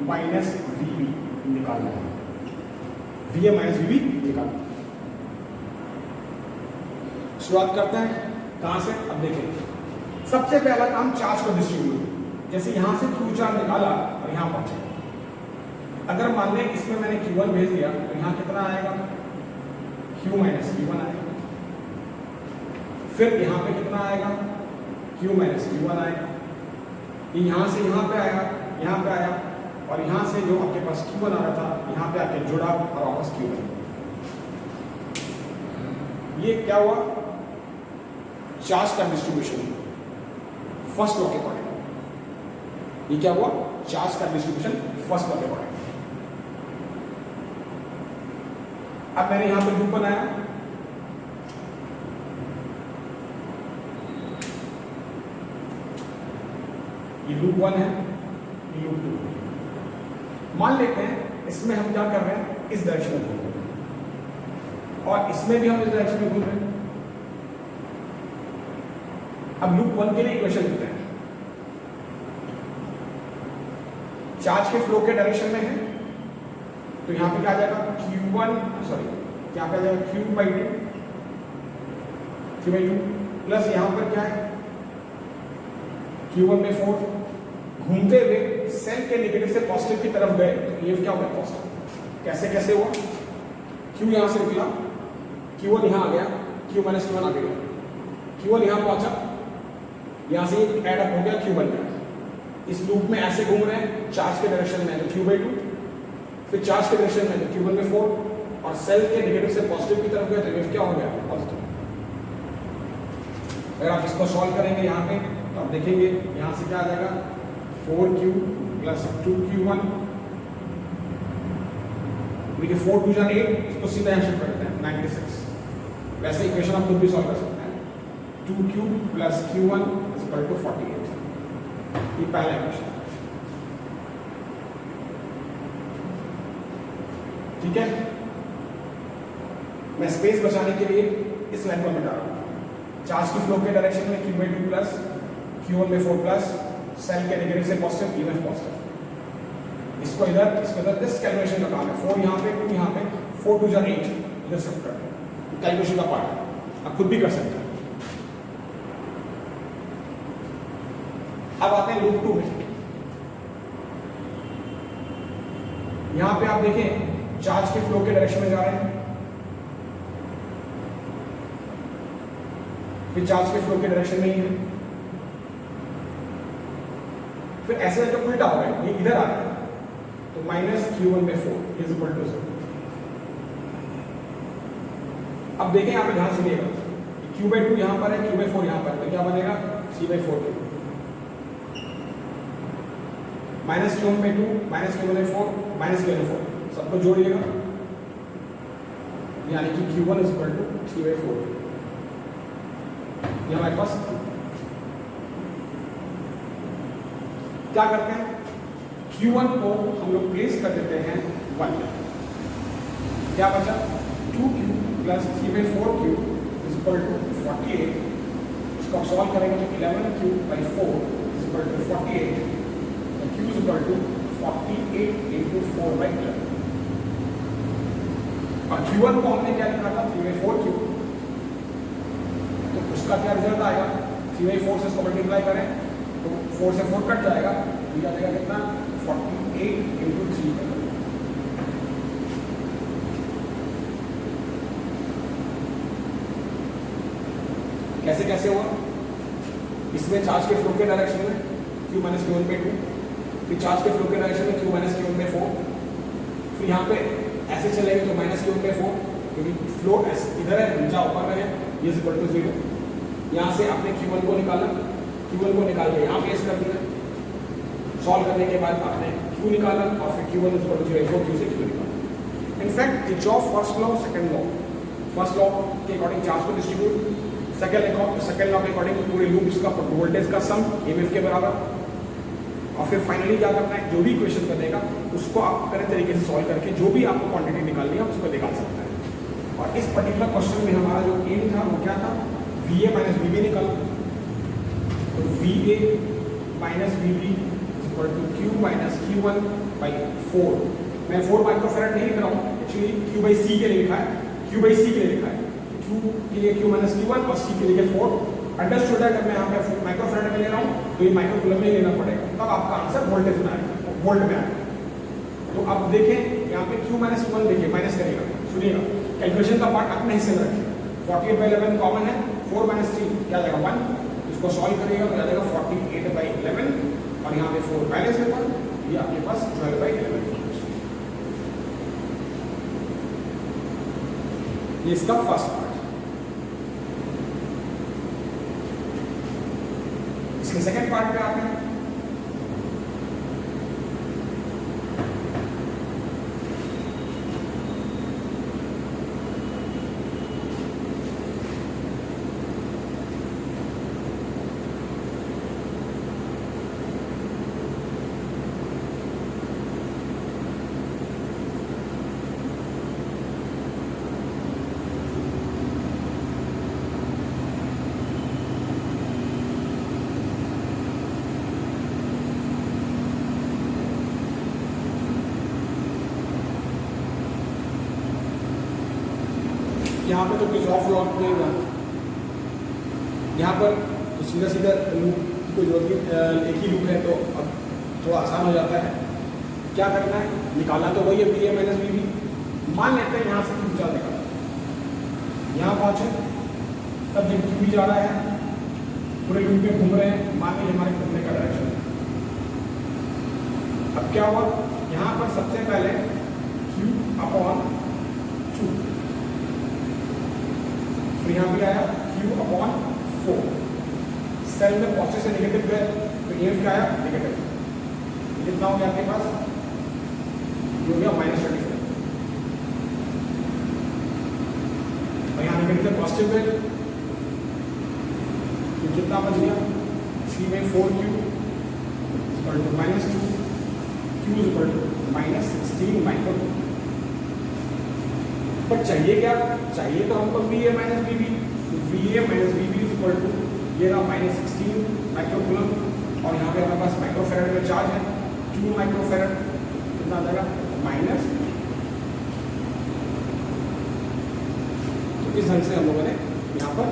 माइनस VB निकालना है, VA माइनस VB निकालना है। शुरुआत करते हैं कहां से? अब देखें, सबसे पहला काम चार्ज को डिस्ट्रीब्यूट, जैसे यहां से Q चार्ज निकाला और यहां पहुंचे। अगर मान लें इसमें मैंने Q1 भेज दिया तो यहां कितना आएगा, Q माइनस Q1 आएगा, फिर यहां पे कितना आएगा, Q माइनस Q1 आएगा, ये यहां से यहां पे आएगा, यहां पे आया, और यहां से जो आपके पास Q1 आ रहा था यहां पे आके जुड़ा और वापस Q1। ये क्या हुआ, चार्ज का डिस्ट्रीब्यूशन फर्स्ट लॉ के अकॉर्डिंग। ये क्या हुआ, चार्ज का डिस्ट्रीब्यूशन फर्स्ट लॉ के अकॉर्डिंग। अब मैंने यहां पर लूप बनाया, ये लूप 1 है, ये लूप 2। मान लेते हैं इसमें हम क्या कर रहे हैं, इस डायरेक्शन में घूम रहे हैं और इसमें भी हम इस डायरेक्शन में घूम रहे हैं। अब लूप 1 के लिए इक्वेशन लिखते हैं। चार्ज के फ्लो के डायरेक्शन में है तो यहां पे क्या आ जाएगा Q1, सॉरी क्या पे आ जाएगा Q/2 प्लस यहां पर क्या है Q1 में 4। घूमते हुए सेल के नेगेटिव से पॉजिटिव की तरफ गए तो ये क्या होगा, पॉजिटिव। कैसे कैसे हुआ, Q यहां से निकला, Q1 यहां आ गया, Q-Q1 आगे गया, Q1 यहां पहुंचा, यहां से एड अप हो गया Q1 का। इस लूप में ऐसे घूम रहे हैं, चार्ज के डायरेक्शन में तो Q/2, फिर चार्ज के डायरेक्शन में तो Q1 में 4 और सेल के नेगेटिव से पॉजिटिव की तरफ गए तो वेव क्या हो गया, पॉजिटिव। अगर आप इसको सॉल्व करेंगे यहाँ पे तो आप देखेंगे यहाँ से क्या आ जाएगा 4Q प्लस 2Q1, देखिए 4 2 जा 8, इसको सीधा यहाँ शिफ्ट करते हैं 96। वैसे इक्वेशन आप खुद भी सॉल्व कर सकते हैं, 2Q plus Q1 is equal to 48। ये पहला इक्वेशन, ठीक है। मैं स्पेस बचाने के लिए इस लाइन को मिटा रहा हूं। चार्ज की फ्लो के डायरेक्शन में Q/2 प्लस Q1 में 4 प्लस सेल के नेगेटिव से पॉजिटिव, EMF पॉजिटिव। इसको इधर दिस कैलकुलेशन का काम है। 4 यहाँ पे, 2 यहाँ पे, 4 2 जा 8 इधर शिफ्ट कर दो, कैलकुलेशन का पार्ट है, आप खुद भी कर सकते हैं। अब आते हैं लूप 2 में। यहां पे आप देखें चार्ज के फ्लो के डायरेक्शन में जा रहे हैं, फिर चार्ज के फ्लो के डायरेक्शन में ही है, फिर ऐसे जब उल्टा हो रहा है, ये इधर आ रहा है तो -Q1 में 4 इज इक्वल टू 0। अब देखें यहां पे ध्यान से देखिएगा, Q/2 यहां पर है, Q/4 यहां पर है, तो क्या बनेगा C/4 -Q1 में 2 -Q1 में 4 -Q1 में 4 सबको जोड़िएगा, यानी कि Q1 is equal to C/4। ये हमारे पास क्या करते हैं, Q1 को हम लोग प्लेस कर देते हैं 1, क्या बचा 2Q plus 3/4Q is equal to 48। इसको आप सॉल्व करेंगे तो 11Q/4 इज इक्वल टू 48, तो Q is equal to 48 into 4/11। और Q1 को हमने क्या लिखा था 3/4Q, तो उसका क्या रिजल्ट आएगा, 3/4 से इसको मल्टीप्लाई करें तो 4 से 4 कट जाएगा, तो क्या देगा कितना 48 इंटू 3। कैसे कैसे हुआ, इसमें चार्ज के फ्लो के डायरेक्शन में Q-Q1/2, फिर चार्ज के फ्लो के डायरेक्शन में Q-Q1/4, फिर यहाँ पे ऐसे चलेंगे तो -Q1/4, क्योंकि फ्लो इधर है, नीचा ऊपर में है, ये इज इक्वल टू 0। यहाँ से आपने Q1 को निकाला, Q1 को निकाल के यहाँ प्लेस कर दिया, सॉल्व करने के बाद आपने Q निकाला और फिर Q1 is equal to 0, Q से Q निकाला। In fact Kirchhoff first law second law, first law के अकॉर्डिंग चार्ज को डिस्ट्रीब्यूट, सेकंड लॉ के अकॉर्डिंग पूरे लूप्स का वोल्टेज का सम EMF के बराबर, और फिर फाइनली क्या करना है, जो भी इक्वेशन बनेगा उसको आप अपने तरीके से सॉल्व करके जो भी आपको क्वांटिटी निकालनी है उसको निकाल सकते हैं। और इस पर्टिकुलर क्वेश्चन में हमारा जो एम था वो क्या था, VA माइनस VB निकालना, तो VA minus VB equal to Q minus Q1/4। मैं 4 माइक्रोफैरड नहीं लिख रहा हूँ, एक्चुअली Q/C के लिए लिखा है, Q/C के लिए लिखा है, Q के लिए Q माइनस Q1 और C के लिए 4। अंडरस्टूड है, अगर मैं यहाँ पे माइक्रोफैरड में ले रहा हूँ तो ये माइक्रोकूलम में ही लेना पड़ेगा, तब आपका आंसर वोल्टेज में आएगा, वोल्ट में आएगा। तो अब देखें यहाँ पे Q-1 देखिए माइनस करेगा, सुनिएगा कैलकुलेशन का पार्ट अपने हिस्से में रखिए। 48/11 कॉमन है, 4 - 3 क्या जाएगा 1, इसको सॉल्व करिएगा तो आ जाएगा 48/11 और यहाँ पे 4 बैलेंस है, ये आपके पास 12/11। ये इसका फर्स्ट पार्ट। इसके सेकंड पार्ट पे आते हैं। यहाँ पे तो किरचॉफ लॉ नहीं, यहाँ पर तो सीधा सीधा लूप की कोई जरूरत नहीं, एक ही लूप है तो अब थोड़ा आसान हो जाता है। क्या करना है, निकालना तो वही है V A minus V B. मान लेते हैं यहाँ से क्यू चार निकाला, यहाँ पहुँचे तब जब क्यू भी जा रहा है, पूरे लूप में घूम रहे हैं, मान लीजिए हमारे घूमने का डायरेक्शन। अब क्या हुआ, यहाँ पर सबसे पहले क्यू अपॉन टू, फिर यहाँ भी आया क्यू अपॉन 4, सेल में पॉजिटिव से नेगेटिव गए तो ये क्या आया नेगेटिव, कितना हो गया आपके पास, ये हो गया -34, और यहाँ नेगेटिव से पॉजिटिव गए तो कितना बच गया, 3 में 4q equal to -2, q equal to -16 micro. पर चाहिए क्या, चाहिए तो हमको V A minus V B, V A minus V B equal to ये रहा -16 माइक्रो कूलम, और यहाँ पे हमारे पास माइक्रोफेरेड में चार्ज है 2 माइक्रोफेरेड, कितना आ जाएगा माइनस। तो इस ढंग से हम लोगों ने यहाँ पर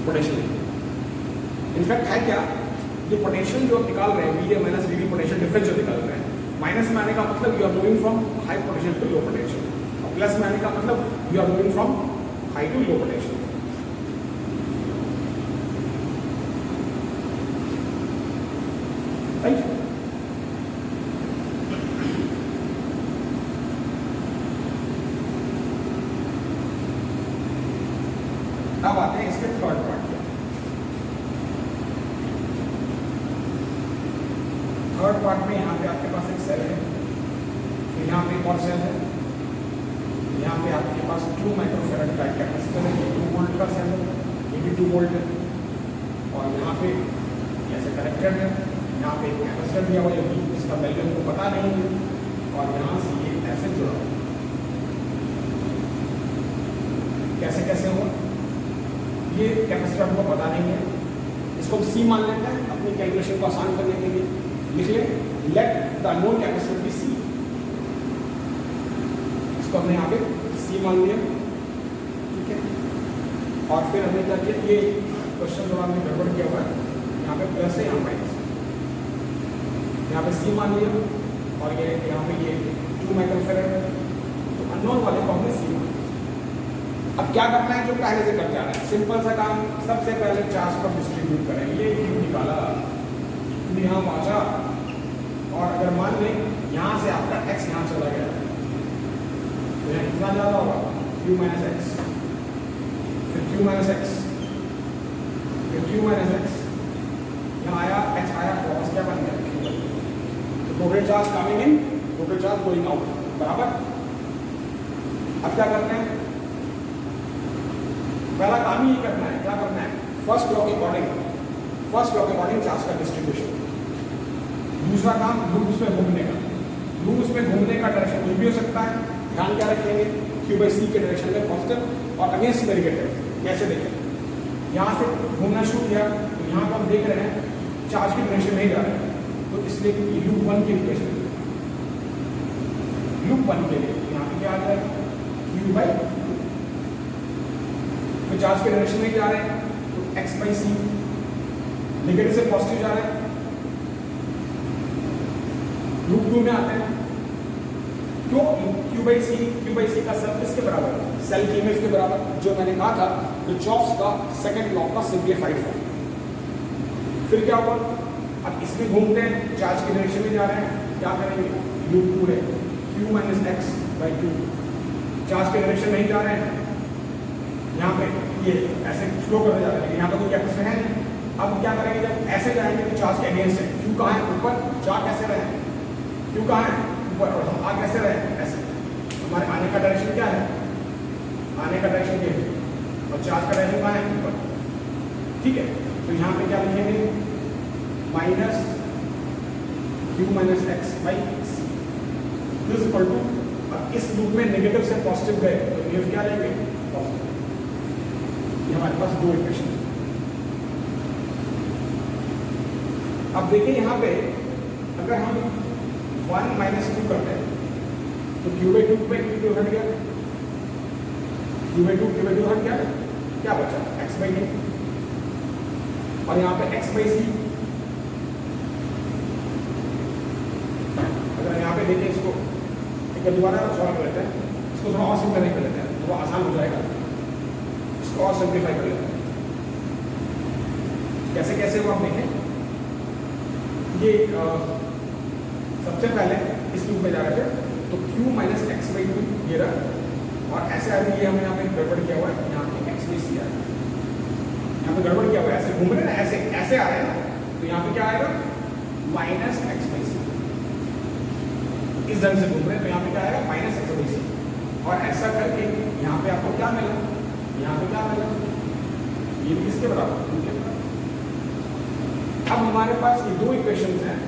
पोटेंशियल, इनफैक्ट है क्या, जो पोटेंशियल जो निकाल रहे हैं V A minus V B potential difference जो निकाल रहे हैं, माइनस में आने का मतलब you are moving from high potential to low potential, और प्लस में आने का मतलब you are moving from high to low potential. Right, अब आते हैं इसके थर्ड पार्ट पे। थर्ड पार्ट में यहाँ पे आपके पास एक सेल है, फिर यहाँ पे एक और सेल है, यहाँ पे आपके पास 2 माइक्रोफेरेड का कैपेसिटर है, 2 वोल्ट का सेल है, ये भी 2 वोल्ट है, और यहाँ पे ऐसे कनेक्टेड है, यहाँ पे एक कैपेसिटर दिया हुआ है इसका वैल्यू हमको पता नहीं है, और यहाँ से ये ऐसे जुड़ा हुआ, कैसे कैसे हो ये कैपेसिटर हमको पता नहीं है, इसको सी मान लेते हैं अपनी कैलकुलेशन को आसान करने के लिए, लिख ले let the unknown capacitor B C, इसको हमने यहाँ पे सी मान लिया, ठीक है। और फिर हमने क्या किया, ये क्वेश्चन जो हमने गड़बड़ किया हुआ है, यहाँ पे प्लस है यहाँ माइनस, यहाँ पे सी मान लिया, और ये यहाँ पे ये 2 माइक्रोफेरेड है, तो अननोन वाले को हमने सी मान लिया। अब क्या करना है, जो पहले से कर जा रहा है, सिंपल सा काम, सबसे पहले चार्ज को डिस्ट्रीब्यूट करेंगे, ये क्यू निकाला, यहाँ पहुँचा, और अगर मान लें यहाँ से आपका x यहाँ चला गया तो यहाँ कितना ज़्यादा होगा, q माइनस एक्स, फिर q माइनस एक्स, फिर q माइनस एक्स, यहाँ आया x आया, वापस क्या बन गया q, तो टोटल चार्ज कमिंग इन, टोटल चार्ज गोइंग आउट, बराबर। अब क्या करना है, पहला काम ही करना है, क्या करना है, फर्स्ट लॉ के अकॉर्डिंग चार्ज का डिस्ट्रीब्यूशन। दूसरा काम लूप्स में घूमने का, लूप्स में घूमने का डायरेक्शन कुछ भी हो सकता है, ध्यान क्या रखेंगे, क्यू बाई सी के डायरेक्शन में पॉजिटिव और अगेंस्ट नेगेटिव। कैसे देखें, यहाँ से घूमना शुरू किया तो यहाँ पर हम देख रहे हैं चार्ज की डायरेक्शन नहीं जा रहा है, तो इसलिए लूप 1 की इक्वेशन, लूप 1 के लिए यहाँ पे क्या आ जाएगा, क्यू बाई, तो चार्ज के डायरेक्शन में जा रहे हैं तो x बाई सी, नेगेटिव से पॉजिटिव जा रहे हैं, लूप 2 में आते हैं, क्यों, क्यू बाई सी का सेल किसके बराबर है, सेल की इमेज के बराबर, जो मैंने कहा था किरचॉफ्स का सेकंड लॉ का सिंप्लीफाइड फॉर्म। फिर क्या हुआ, अब इसमें घूमते हैं, चार्ज के डायरेक्शन में जा रहे हैं, क्या करेंगे, लूप 2 है, Q minus X by 2, charge के डायरेक्शन नहीं जा रहे हैं, यहाँ पे ये ऐसे फ्लो करते जा रहे हैं, यहाँ पे कोई कैपेसिटर है नहीं। अब क्या करेंगे, जब ऐसे जाएंगे तो चार्ज के अगेंस्ट है, क्यू कहाँ है ऊपर, चार्ज कैसे रहे, क्यू कहाँ है ऊपर, और हम आ कैसे रहे ऐसे, हमारे आने का डायरेक्शन क्या है, आने का डायरेक्शन ये है, और चार्ज का डायरेक्शन कहाँ है ऊपर, ठीक है। तो यहाँ पे क्या लिखेंगे, minus Q minus X by C this equal to, अब इस लूप में नेगेटिव से पॉजिटिव गए तो ये क्या लेंगे, पॉजिटिव। ये हमारे पास दो इक्वेशन। अब देखिए यहाँ पे अगर हम 1 - 2 करते हैं तो क्यू बाई 2 हट गया, Q/2 हट गया, क्या बचा x/2 और यहाँ पे x/c। अगर यहाँ पे देखें इसको एक बार दोबारा सॉल्व कर लेते हैं, इसको थोड़ा और सिंपलीफाई कर लेते हैं तो आसान हो जाएगा। इसको और सिंपलीफाई कर लेते हैं, कैसे कैसे वो आप देखें। ये सबसे पहले इस लूप में जा रहे थे तो Q माइनस x/2 ये रहा, और ऐसे आ रही है, हमने यहाँ पे गड़बड़ किया हुआ है, यहाँ पे x/c आ रहा है, यहाँ पे गड़बड़ किया हुआ है, ऐसे घूम रहे हैं ना, ऐसे ऐसे आ रहे हैं ना, तो यहाँ पे क्या आएगा माइनस x/c। इस ढंग से घूम रहे हैं तो यहाँ पे क्या आएगा माइनस x/c, और ऐसा करके यहाँ पे आपको क्या मिला, यहाँ पे क्या मिला, ये भी किसके बराबर, इनके बराबर। अब हमारे पास ये दो इक्वेशंस हैं,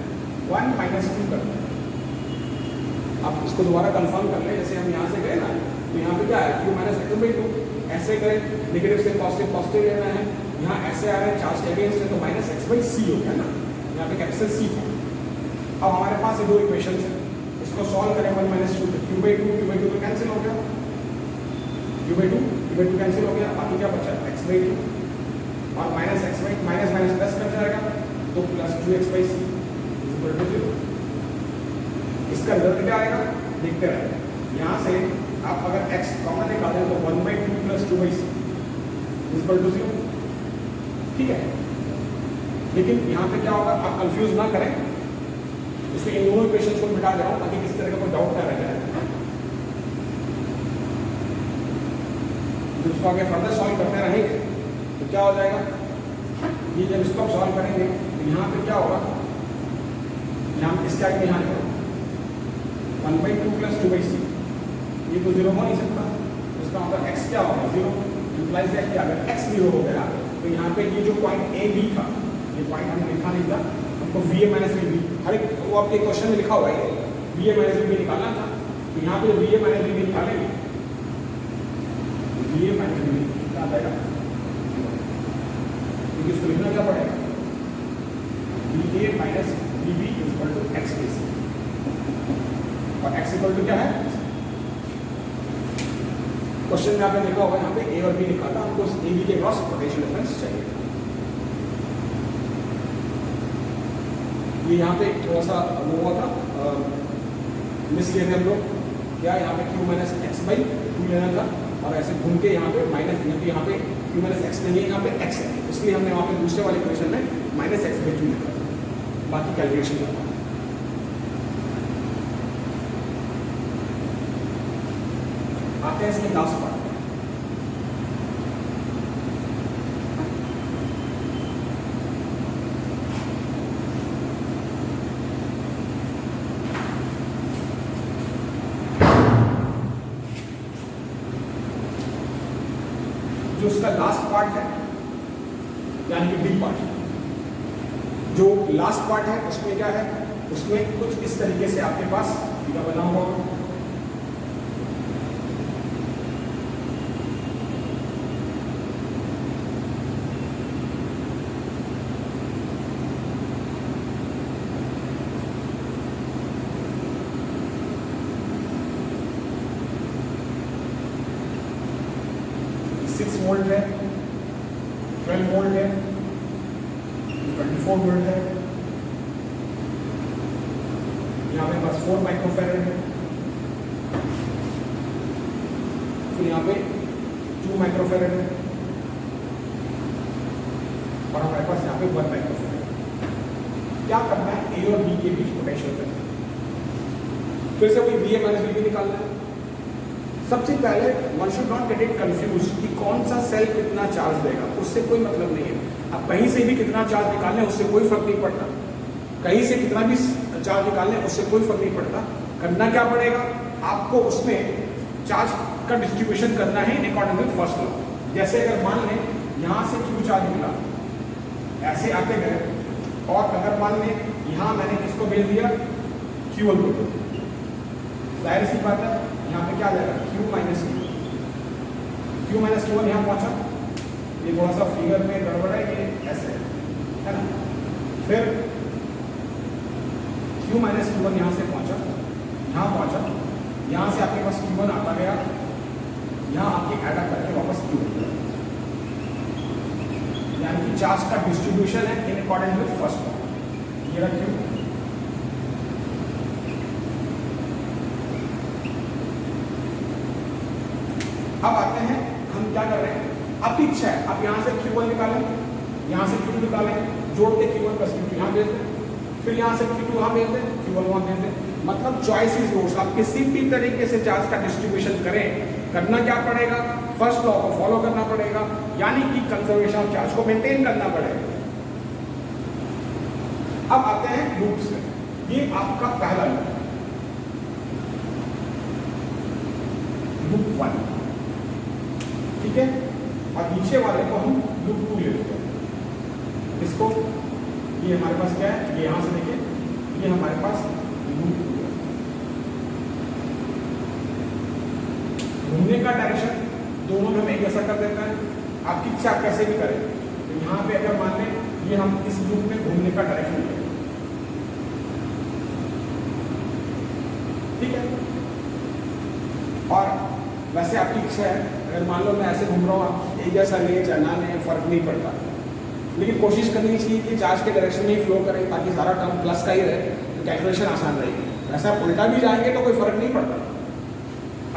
1 माइनस 2 करते हैं। अब इसको दोबारा कंफर्म कर ले, जैसे हम यहाँ से गए ना, तो यहाँ पे क्या है Q माइनस x/2, ऐसे करें नेगेटिव से पॉजिटिव लेना है, यहाँ ऐसे आ रहे हैं चार्ज के अगेंस्ट है तो माइनस x/c हो गया ना, यहाँ पे कैपिटल C था। अब हमारे पास ये दो इक्वेशंस हैं, इसको सॉल्व करें 1 माइनस 2 तो Q/2 तो कैंसिल हो गया, Q/2 कैंसिल हो गया, बाकी क्या बचा x/2 और minus x/2 minus minus plus कर जाएगा तो प्लस 2x/c इक्वल टू 0। इसका रिजल्ट क्या आएगा देखते रहे। यहाँ से आप अगर x कॉमन निकालें तो 1/2 प्लस 2/c इक्वल टू 0, ठीक है। लेकिन यहाँ पे क्या होगा, आप कंफ्यूज ना करें, इसलिए इन दोनों इक्वेशंस को मिटा दे रहा हूँ ताकि किसी तरह का कोई डाउट ना रह जाए। तो इसको आगे फर्दर सॉल्व करते रहेंगे तो क्या हो जाएगा, ये जब इसको आप सॉल्व करेंगे तो यहाँ पे क्या होगा, यहाँ इसके आगे यहाँ करो 1/2 प्लस 2/c, ये तो 0 हो नहीं सकता, इसका मतलब x क्या होगा 0, इम्प्लाइज दैट कि अगर x 0 हो गया तो यहाँ पे ये जो पॉइंट a b था, ये पॉइंट हमने लिखा नहीं था, हमको VA माइनस VB हर एक वो आपके क्वेश्चन में लिखा हुआ है, VA माइनस VB निकालना था, तो यहाँ पे VA माइनस VB निकालेंगे, VA माइनस VB क्या आता है, क्योंकि इसको लिखना क्या पड़ेगा, VA minus VB equal to x/c, और x इक्वल टू क्या है, क्वेश्चन में आपने लिखा होगा यहाँ पे A और B निकाला, हमको उस AB के क्रॉस पोटेंशियल डिफरेंस चाहिए। ये यहाँ पे थोड़ा सा वो हुआ था, मिस किए थे हम लोग, क्या यहाँ पे Q माइनस x/2 लेना था और ऐसे घूम के यहाँ पे माइनस, यहाँ पे Q माइनस x नहीं है, यहाँ पे x है, इसलिए हमने वहाँ पे दूसरे वाले इक्वेशन में माइनस x/2 लिखा था। बाकी कैलकुलेशन करना आते हैं इसमें लास्ट पार्ट। जो उसका लास्ट पार्ट है यानी कि डी पार्ट, जो लास्ट पार्ट है उसमें क्या है, उसमें कुछ इस तरीके से आपके पास फिगर बना हुआ होगा, वोल्ट है, 12 वोल्ट है, 24 वोल्ट है, यहाँ पे बस 4 माइक्रोफेरेड है, फिर यहाँ पे 2 माइक्रोफेरेड है, और हमारे पास यहाँ पे 1 माइक्रोफेरेड। क्या करना है, ए और बी के बीच पोटेंशियल करना है, फिर से वही VA माइनस VB निकालना है। सबसे पहले one should not get it confuse कि कौन सा सेल कितना चार्ज देगा, उससे कोई मतलब नहीं है। अब कहीं से भी कितना चार्ज निकालने उससे कोई फर्क नहीं पड़ता, कहीं से कितना भी चार्ज निकालने उससे कोई फर्क नहीं पड़ता। करना क्या पड़ेगा, आपको उसमें चार्ज का डिस्ट्रीब्यूशन करना है in according to first law. जैसे अगर मान लें यहाँ से Q चार्ज निकला, ऐसे आते गए, और अगर मान लें यहाँ मैंने किसको भेज दिया, Q1 को, जाहिर सी बात है यहाँ पे क्या आ जाएगा Q माइनस Q1 यहाँ पहुँचा, ये थोड़ा सा फिगर में गड़बड़ है, ये ऐसे है ना, फिर Q माइनस Q1 यहाँ से पहुँचा, यहाँ पहुँचा, यहाँ से आपके पास Q1 आता गया, यहाँ आपके ऐड अप करके वापस क्यू हो जाएगा, यानी कि चार्ज का डिस्ट्रीब्यूशन है in according with first law. ये रहा क्यू। अब आते हैं, हम क्या कर रहे हैं, आपकी इच्छा है आप यहाँ से Q1 निकालें, यहाँ से Q2 निकालें, जोड़ के Q1 प्लस Q2 यहाँ भेज दें, फिर यहाँ से Q2 यहाँ भेज दें, Q1 वहाँ भेज दें। मतलब चॉइस इज योर्स, आप किसी भी तरीके से चार्ज का डिस्ट्रीब्यूशन करें, करना क्या पड़ेगा, फर्स्ट लॉ को फॉलो करना पड़ेगा, यानी कि कंजर्वेशन ऑफ चार्ज को मेंटेन करना पड़ेगा। अब आते हैं लूप से, ये आपका पहला लूप, लूप 1, ठीक है, और नीचे वाले को हम लूप 2 ले लेते हैं। इसको, ये हमारे पास क्या है, ये यहां से देखिए, ये हमारे पास लूप 2 है। घूमने का डायरेक्शन दोनों में एक जैसा कर देता है, आपकी इच्छा आप कैसे भी करें। तो यहाँ पे अगर मान लें ये हम इस लूप में घूमने का डायरेक्शन लें, ठीक है, और वैसे आपकी इच्छा है, अगर मान लो मैं ऐसे घूम रहा हूँ, आप एक जैसा लें चाहे ना लें, फर्क नहीं पड़ता, लेकिन कोशिश करनी चाहिए कि चार्ज के डायरेक्शन में ही फ्लो करें, ताकि सारा टर्म प्लस का ही रहे, तो कैलकुलेशन आसान रहेगी। वैसे आप उल्टा भी जाएंगे तो कोई फर्क नहीं पड़ता।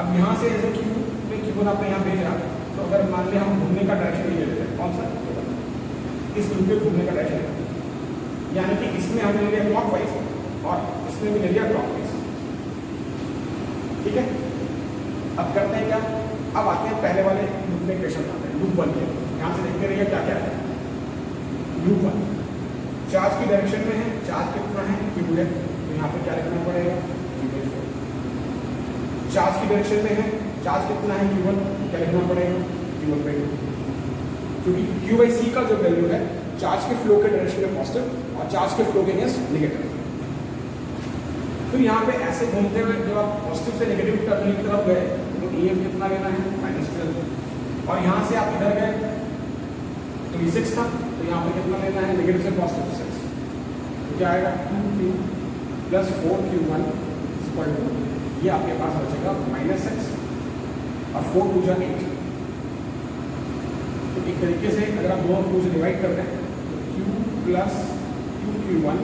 अब यहाँ से जैसे Q1 आपने यहाँ भेजा, तो अगर मान लें हम घूमने का डायरेक्शन नहीं ले लेते, कौन सा, इस लूप पे घूमने का डायरेक्शन, यानी कि इसमें हमने ले लिया क्लॉकवाइज और इसमें भी ले लिया क्लॉकवाइज, ठीक है। अब करते हैं क्या, अब आते हैं पहले वाले लूप में इक्वेशन आते हैं, लूप 1 के। यहाँ से देखते रहिए क्या क्या है। लूप 1 चार्ज की डायरेक्शन में है, चार्ज कितना है, Q है, तो यहाँ पे क्या लिखना पड़ेगा, Q/4। चार्ज की डायरेक्शन में है, चार्ज कितना है, Q1, क्या लिखना पड़ेगा, Q1/2, क्योंकि Q/C का जो वैल्यू है चार्ज के फ्लो के डायरेक्शन में पॉजिटिव और चार्ज के फ्लो के अगेंस्ट नेगेटिव। फिर यहाँ पे ऐसे घूमते हुए जब आप पॉजिटिव से नेगेटिव टर्मिनल की तरफ गए, तो EF कितना लेना है, -12, और यहाँ से आप इधर गए तो ये 6 था, तो यहाँ पे कितना लेना है, नेगेटिव से पॉजिटिव 6, तो क्या आएगा, 2Q + 4Q1 = ये आपके पास बचेगा -6 और 4 2 जा 8। तो एक तरीके से अगर आप दोनों को डिवाइड कर दें, तो Q + 2Q1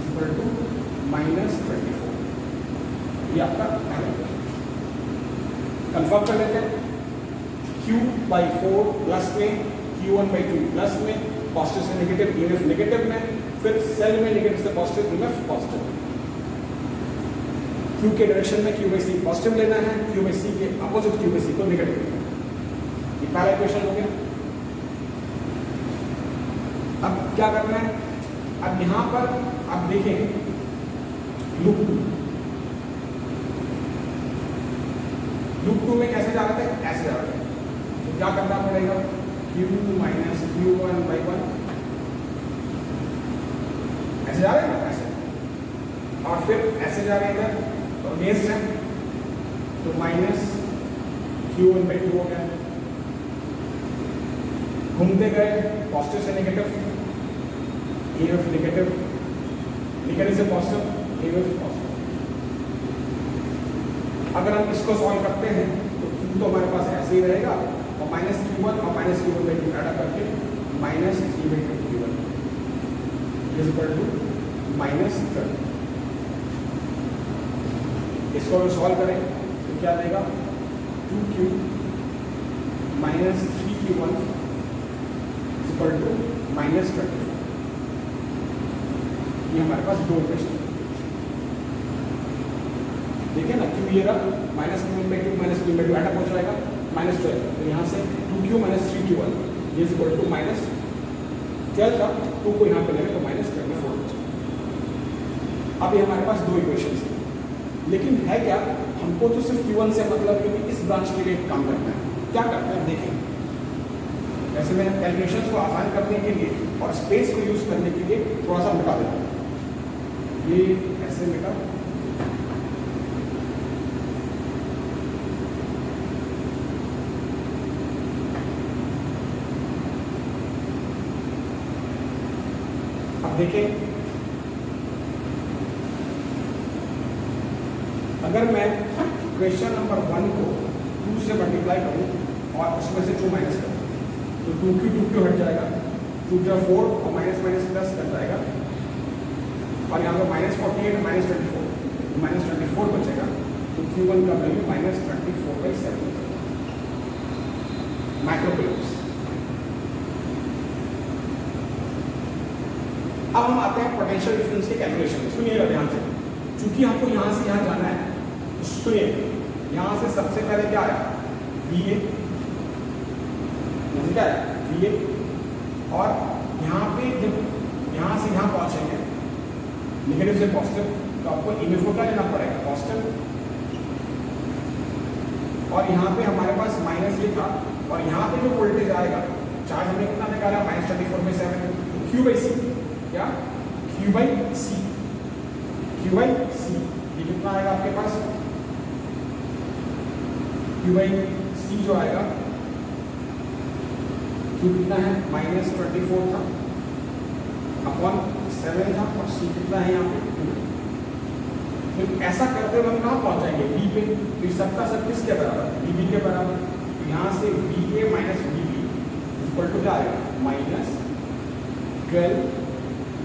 = -24, ये आपका पहला क्वेश्चन। कंफर्म कर लेते हैं, Q/4 प्लस में, Q1/2 प्लस में, पॉजिटिव से नेगेटिव, EF नेगेटिव में, फिर सेल में नेगेटिव से पॉजिटिव, EF पॉजिटिव। Q के डायरेक्शन में Q/C पॉजिटिव लेना है, Q/C के अपोजिट Q/C को नेगेटिव लेना है। ये पहला क्वेश्चन हो गया। अब क्या करना है, अब यहाँ पर आप देखें लूप 2 में कैसे जा रहे थे, ऐसे जा रहे थे, तो क्या करना पड़ेगा, Q - Q1/1, ऐसे जा रहे हैं ना, ऐसे, और फिर ऐसे जा रहे हैं इधर, तो अगेंस्ट है, तो -Q1/2 हो गया। घूमते गए पॉजिटिव से नेगेटिव, EF नेगेटिव, नेगेटिव से पॉजिटिव, EF पॉजिटिव। अगर हम इसको सॉल्व करते हैं तो Q तो हमारे पास ऐसे ही रहेगा, और -Q1 और -Q1/2 ऐड करके -3/2Q1 = -30। इसको अगर सॉल्व करें तो क्या देगा, 2Q - 3Q1 = -24। ये हमारे पास दो इक्वेशन देखिए ना, Q ये रहा, -Q1/2 -Q1/2 ऐड अप हो जाएगा, -12, तो यहाँ से 2Q - 3Q1 ये = -12 का 2 को यहाँ पे लेंगे तो -24। अब ये हमारे पास दो इक्वेशन है, लेकिन है क्या, हमको तो सिर्फ Q1 से मतलब, क्योंकि इस ब्रांच के लिए काम करना है। क्या करते हैं देखें, वैसे मैं कैलकुलेशंस को आसान करने के लिए और स्पेस को यूज करने के लिए थोड़ा सा मिटा देता हूँ, ये ऐसे मिटा, अब देखें, अगर मैं क्वेश्चन नंबर 1 को 2 2 से मल्टीप्लाई करूँ और उसमें से 2 माइनस करूँ तो 2 हट जाएगा, 2 4 और माइनस माइनस प्लस कट जाएगा और यहाँ पर -48 -24 बचेगा तो Q1 का वैल्यू -34/7 माइक्रोकूलम्स। अब हम आते हैं पोटेंशियल डिफरेंस के कैलकुलेशन में। सुनिएगा ध्यान से, चूंकि हमको यहाँ से यहाँ जाना है तो सुनिए, यहाँ से सबसे पहले क्या आया VA, क्या है VA, और यहाँ पे जब यहाँ से यहाँ पहुँचेंगे नेगेटिव से पॉजिटिव तो आपको इमेज को क्या लेना पड़ेगा पॉजिटिव, और यहाँ पे हमारे पास माइनस ये था और यहाँ पे जो वोल्टेज आएगा चार्ज हमने कितना निकाला -34/7 Q/C, क्या Q/C ये कितना आएगा आपके पास Q/C जो आएगा Q कितना है -24 था अपॉन 7 था और C कितना है यहाँ पे 2। तो ऐसा करते हुए हम कहाँ पहुँच जाएंगे B पे, तो सबका सब किसके बराबर VB के बराबर, तो यहाँ से VA minus VB equal to क्या आएगा -12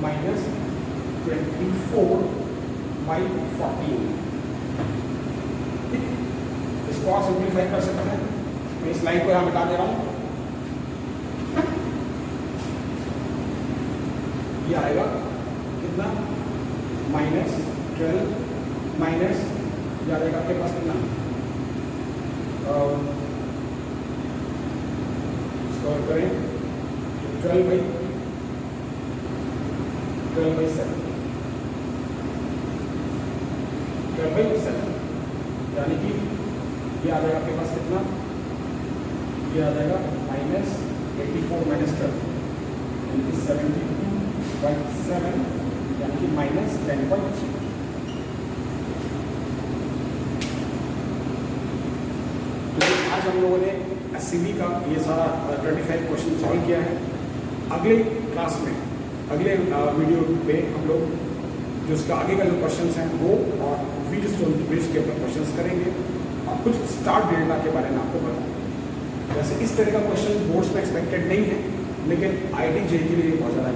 -24/14। ठीक, इसको आप सिंप्लीफाई कर सकते हैं। मैं इस लाइन को यहाँ मिटा दे रहा हूँ, ये आएगा कितना -12 माइनस ये आ जाएगा आपके पास कितना सॉल्व करें 12/7 यानी कि ये आ जाएगा आपके पास कितना, ये आ जाएगा -84 - 12 यानी कि 72/7 यानी कि -10.3। आज हम लोगों ने SCB का ये सारा 25 क्वेश्चन सॉल्व किया है। अगले क्लास में अगले वीडियो पे हम लोग जो उसका आगे का जो क्वेश्चंस हैं वो और व्हीट स्टोन बेस के ऊपर क्वेश्चंस करेंगे और कुछ स्टार डेल्टा के बारे में आपको बताएंगे। वैसे इस तरह का क्वेश्चन बोर्ड्स में एक्सपेक्टेड नहीं है, लेकिन IIT JEE के लिए बहुत ज़्यादा